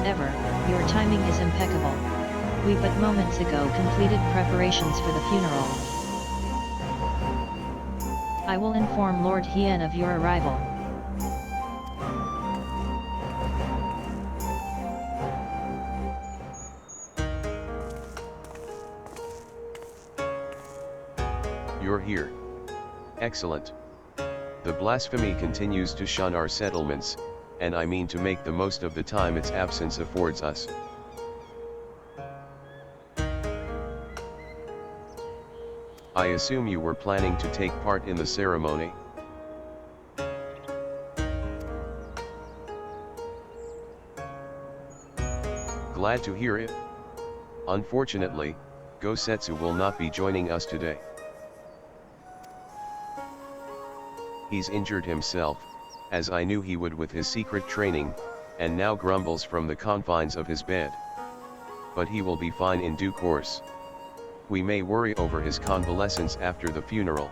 ever, your timing is impeccable. We but moments ago completed preparations for the funeral. I will inform Lord Hien of your arrival. You're here. Excellent. The blasphemy continues to shun our settlements, and I mean to make the most of the time its absence affords us. I assume you were planning to take part in the ceremony? Glad to hear it. Unfortunately, Gosetsu will not be joining us today. He's injured himself, as I knew he would with his secret training, and now grumbles from the confines of his bed. But he will be fine in due course. We may worry over his convalescence after the funeral.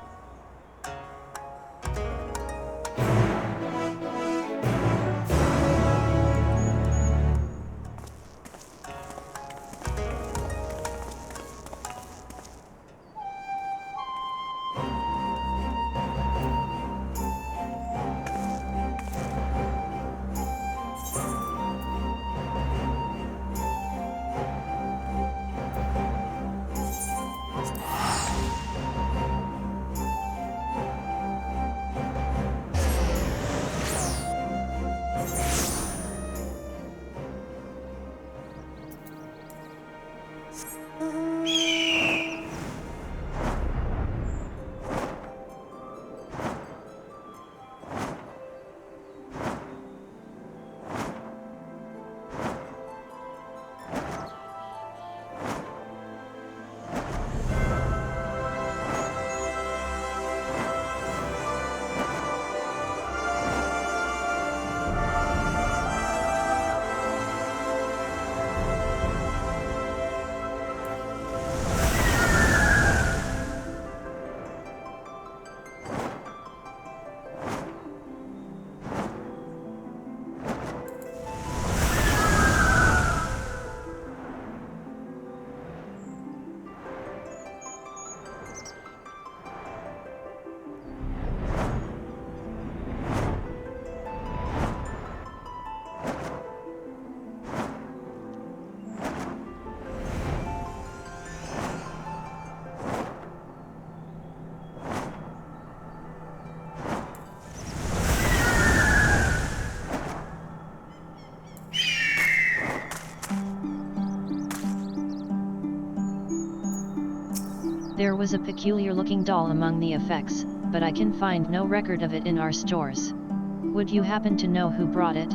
There was a peculiar-looking doll among the effects, but I can find no record of it in our stores. Would you happen to know who brought it?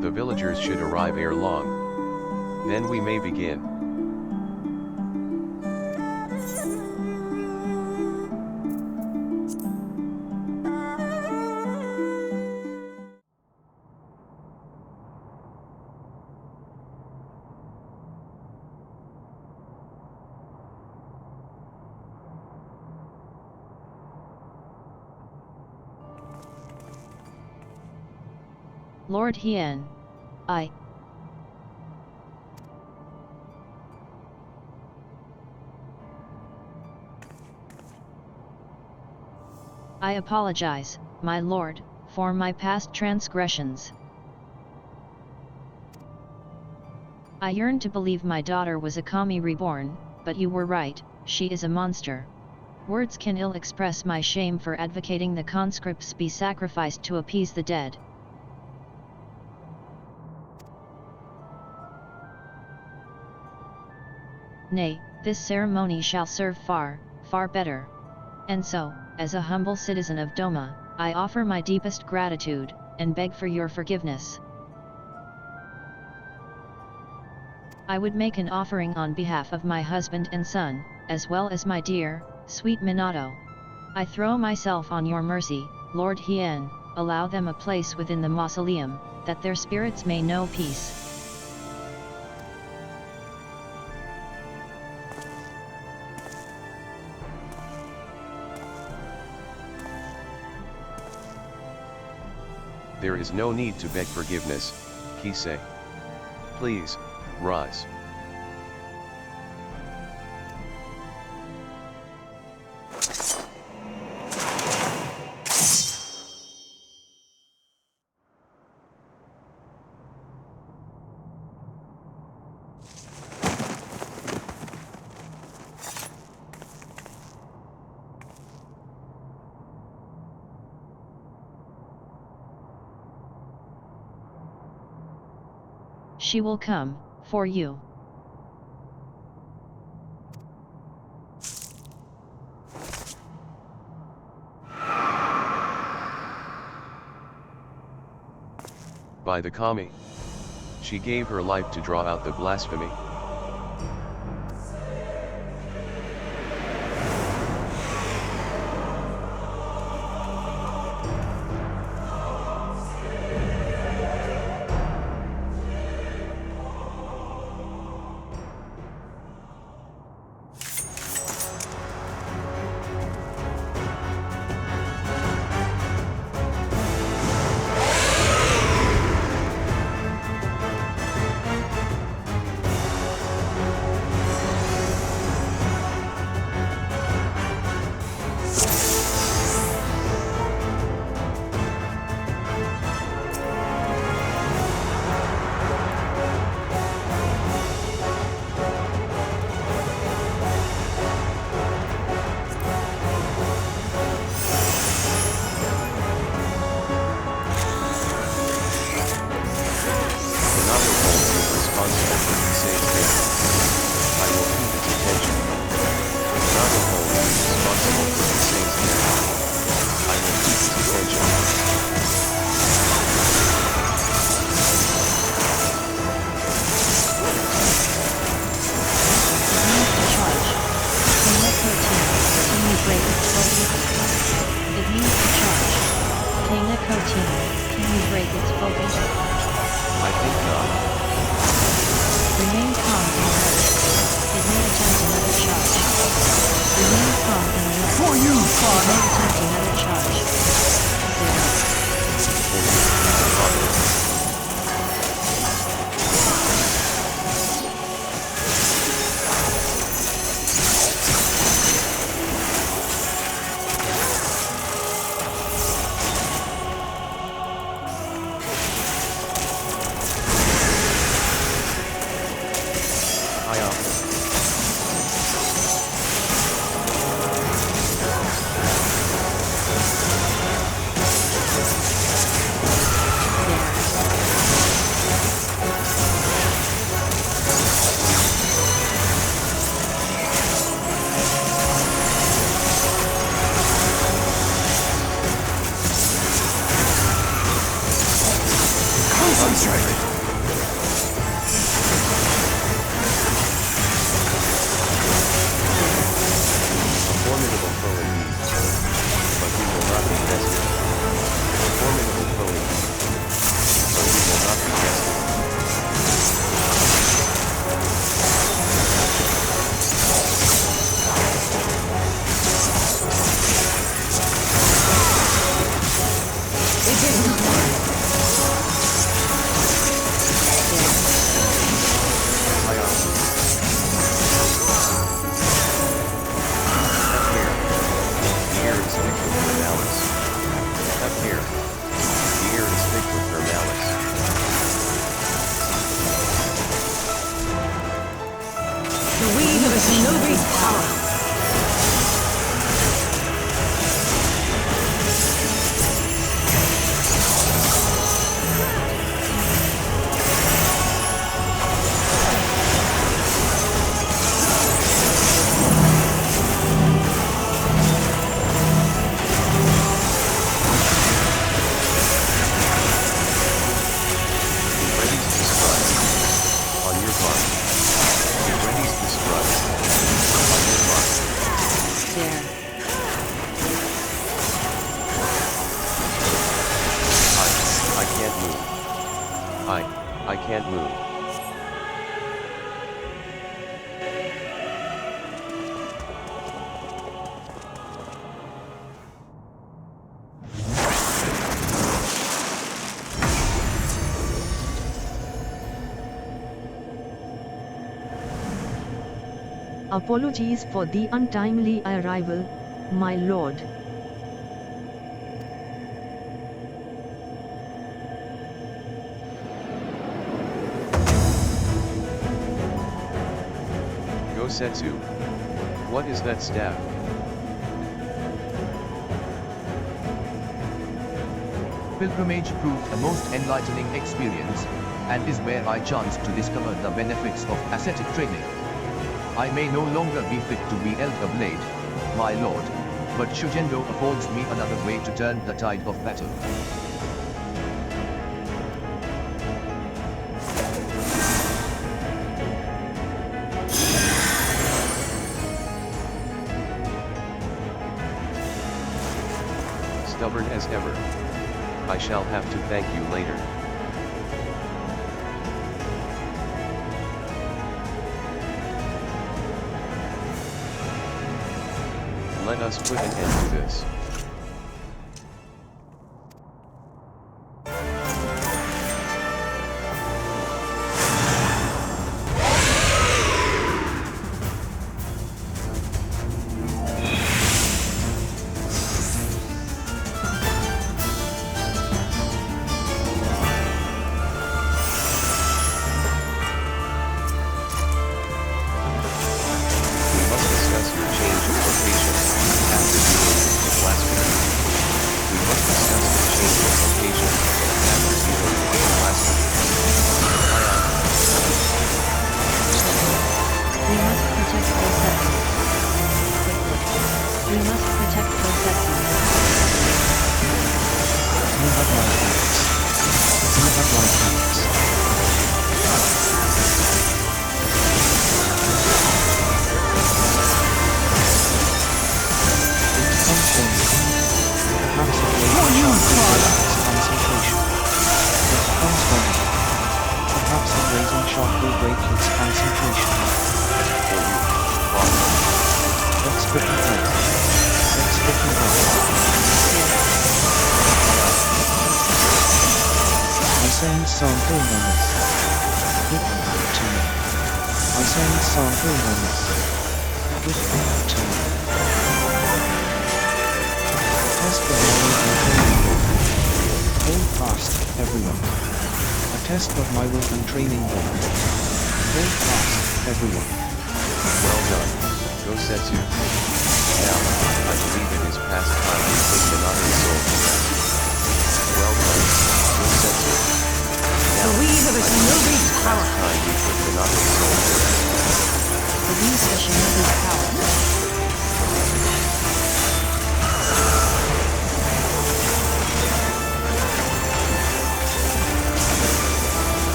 The villagers should arrive ere long. Then we may begin. Lord Hien. I apologize, my lord, for my past transgressions. I yearn to believe my daughter was a kami reborn, but you were right, she is a monster. Words can ill express my shame for advocating the conscripts be sacrificed to appease the dead. Nay, this ceremony shall serve far, far better. And so, as a humble citizen of Doma, I offer my deepest gratitude, and beg for your forgiveness. I would make an offering on behalf of my husband and son, as well as my dear, sweet Miqo'te. I throw myself on your mercy, Lord Hien, allow them a place within the mausoleum, that their spirits may know peace. There is no need to beg forgiveness, Kisei. Please, rise. She will come, for you. By the Kami. She gave her life to draw out the blasphemy. On your mark. Get ready to strike. On your mark. Apologies for the untimely arrival, my lord. Gosetsu. What is that staff? Pilgrimage proved a most enlightening experience, and is where I chanced to discover the benefits of ascetic training. I may no longer be fit to wield a blade, my lord, but Shujendo affords me another way to turn the tide of battle. Stubborn as ever. I shall have to thank you later. Let us put an end to this.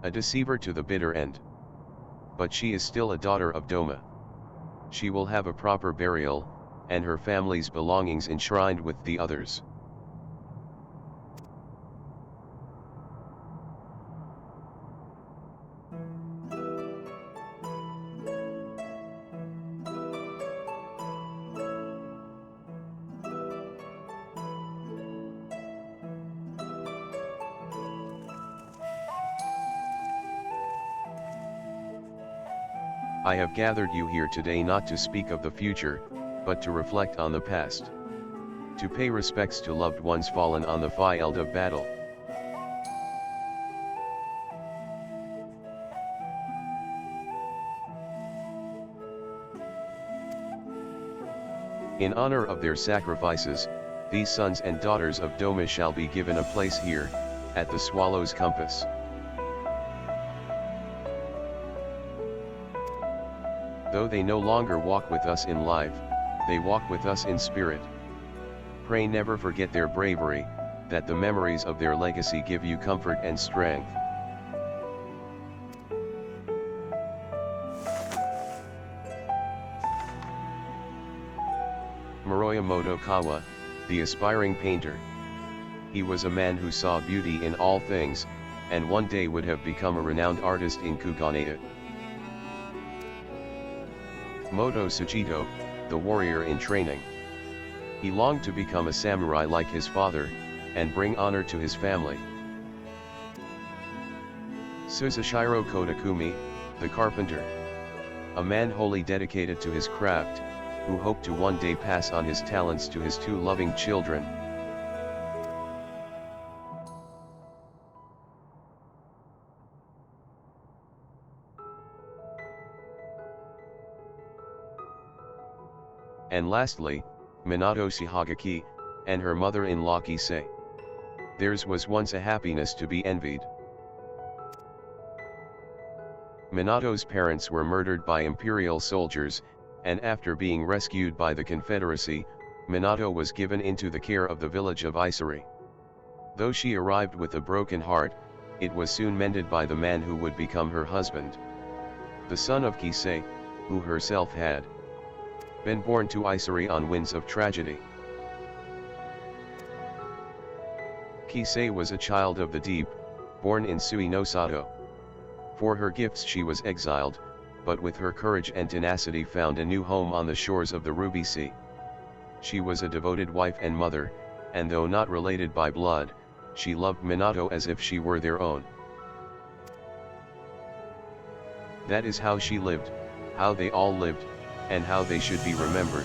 A deceiver to the bitter end. But she is still a daughter of Doma. She will have a proper burial, and her family's belongings enshrined with the others. I have gathered you here today not to speak of the future, but to reflect on the past. To pay respects to loved ones fallen on the field of battle. In honor of their sacrifices, these sons and daughters of Doma shall be given a place here, at the Swallow's Compass. Though they no longer walk with us in life, they walk with us in spirit. Pray never forget their bravery, that the memories of their legacy give you comfort and strength. Kawa, the aspiring painter. He was a man who saw beauty in all things, and one day would have become a renowned artist in Kuganate. Moto Tsuchito, the warrior in training. He longed to become a samurai like his father, and bring honor to his family. Suzashiro Kotakumi, the carpenter. A man wholly dedicated to his craft, who hoped to one day pass on his talents to his two loving children. And lastly, Minato Shihagaki, and her mother-in-law Kisei. Theirs was once a happiness to be envied. Minato's parents were murdered by imperial soldiers, and after being rescued by the Confederacy, Minato was given into the care of the village of Isari. Though she arrived with a broken heart, it was soon mended by the man who would become her husband. The son of Kisei, who herself had been born to Isari on winds of tragedy. Kisei was a child of the deep, born in Sui no Sato. For her gifts she was exiled, but with her courage and tenacity found a new home on the shores of the Ruby Sea. She was a devoted wife and mother, and though not related by blood, she loved Minato as if she were their own. That is how she lived, how they all lived, and how they should be remembered.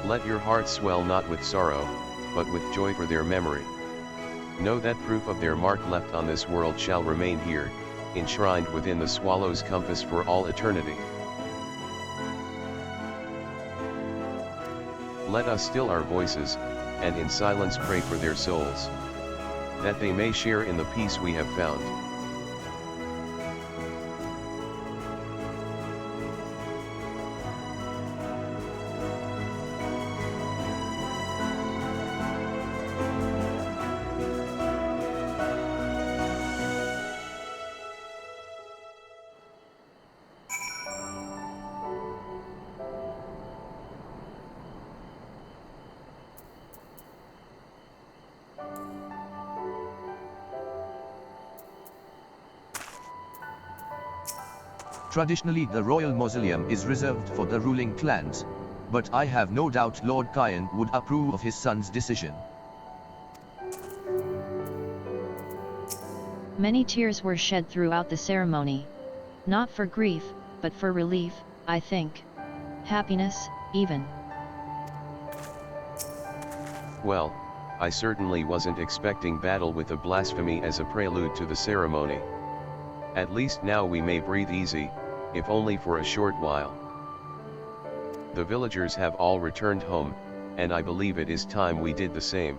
Let your heart swell not with sorrow, but with joy for their memory. Know that proof of their mark left on this world shall remain here, enshrined within the Swallow's Compass for all eternity. Let us still our voices, and in silence pray for their souls, that they may share in the peace we have found. Traditionally, the royal mausoleum is reserved for the ruling clans, but I have no doubt Lord Hien would approve of his son's decision. Many tears were shed throughout the ceremony. Not for grief, but for relief, I think. Happiness, even. Well, I certainly wasn't expecting battle with a blasphemy as a prelude to the ceremony. At least now we may breathe easy, if only for a short while. The villagers have all returned home, and I believe it is time we did the same.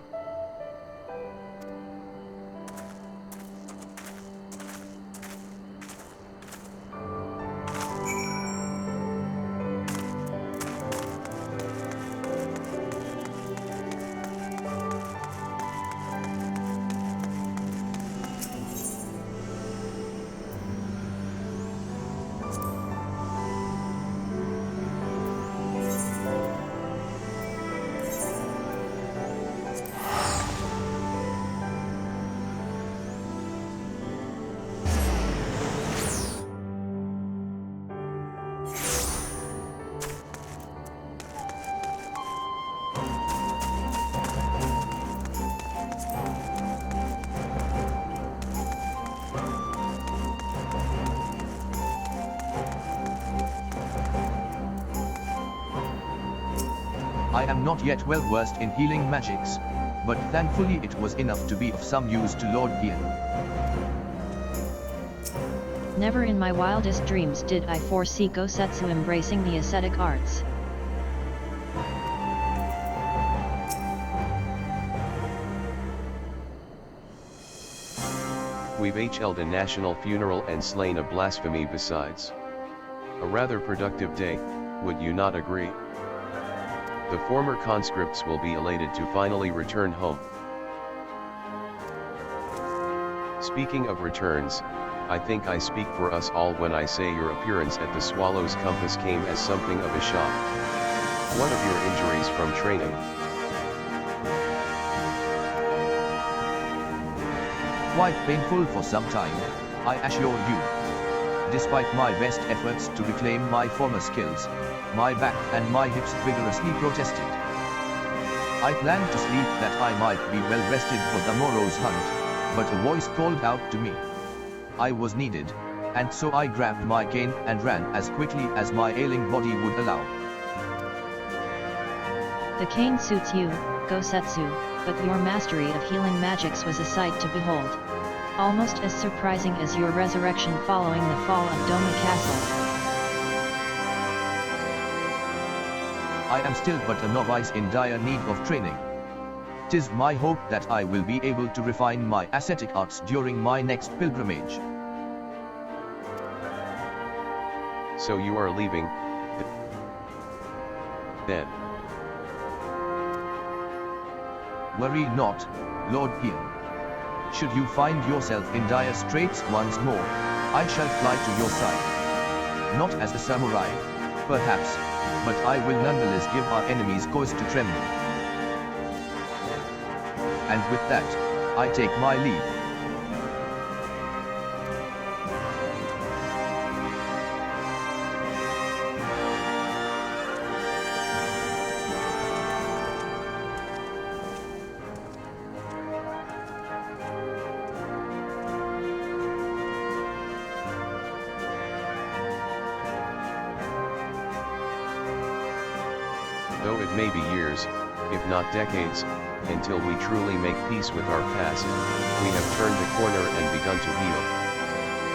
I am not yet well versed in healing magics, but thankfully it was enough to be of some use to Lord Hien. Never in my wildest dreams did I foresee Gosetsu embracing the ascetic arts. We've held a national funeral and slain a blasphemy besides. A rather productive day, would you not agree? The former conscripts will be elated to finally return home. Speaking of returns, I think I speak for us all when I say your appearance at the Swallow's Compass came as something of a shock. What of your injuries from training? Quite painful for some time, I assure you. Despite my best efforts to reclaim my former skills, my back and my hips vigorously protested. I planned to sleep that I might be well rested for the morrow's hunt, but a voice called out to me. I was needed, and so I grabbed my cane and ran as quickly as my ailing body would allow. The cane suits you, Gosetsu, but your mastery of healing magics was a sight to behold. Almost as surprising as your resurrection following the fall of Doma Castle. I am still but a novice in dire need of training. 'Tis my hope that I will be able to refine my ascetic arts during my next pilgrimage. So you are leaving, then? Worry not, Lord Hien. Should you find yourself in dire straits once more, I shall fly to your side. Not as a samurai, perhaps, but I will nonetheless give our enemies cause to tremble. And with that, I take my leave. Though it may be years, if not decades, until we truly make peace with our past, we have turned the corner and begun to heal.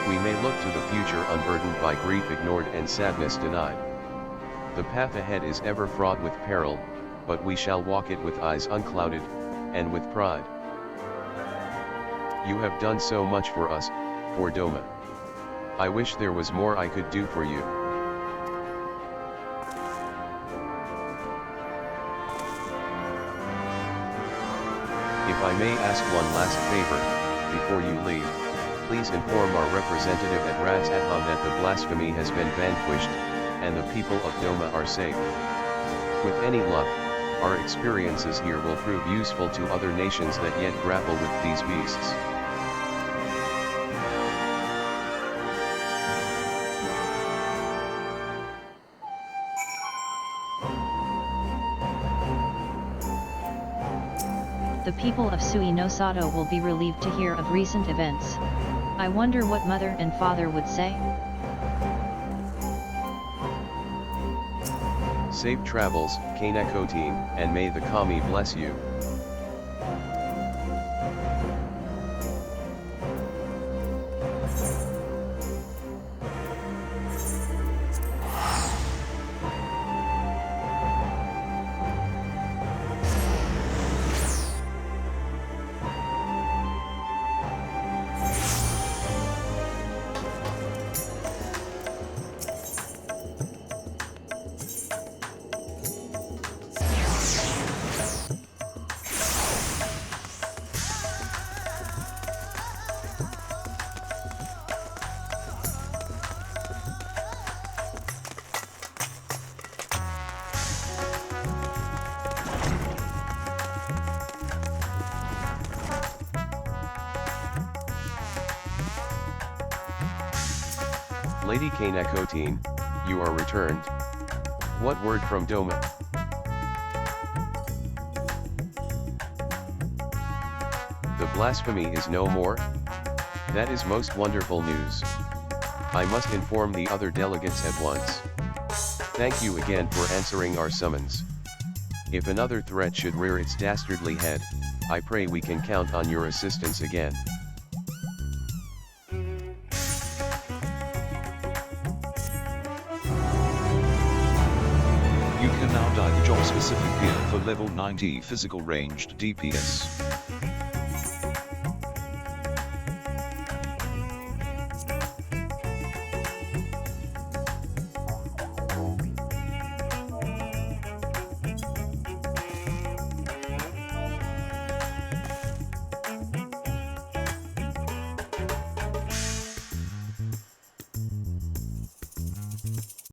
We may look to the future unburdened by grief ignored and sadness denied. The path ahead is ever fraught with peril, but we shall walk it with eyes unclouded, and with pride. You have done so much for us, for Doma. I wish there was more I could do for you. If I may ask one last favor, before you leave, please inform our representative at Razatham that the blasphemy has been vanquished, and the people of Doma are safe. With any luck, our experiences here will prove useful to other nations that yet grapple with these beasts. The people of Sui no Sato will be relieved to hear of recent events. I wonder what mother and father would say? Safe travels, Miqo'te, and may the kami bless you. Lady Miqo'te, you are returned. What word from Doma? The blasphemy is no more? That is most wonderful news. I must inform the other delegates at once. Thank you again for answering our summons. If another threat should rear its dastardly head, I pray we can count on your assistance again. You can now dye the job specific gear for level 90 physical ranged DPS.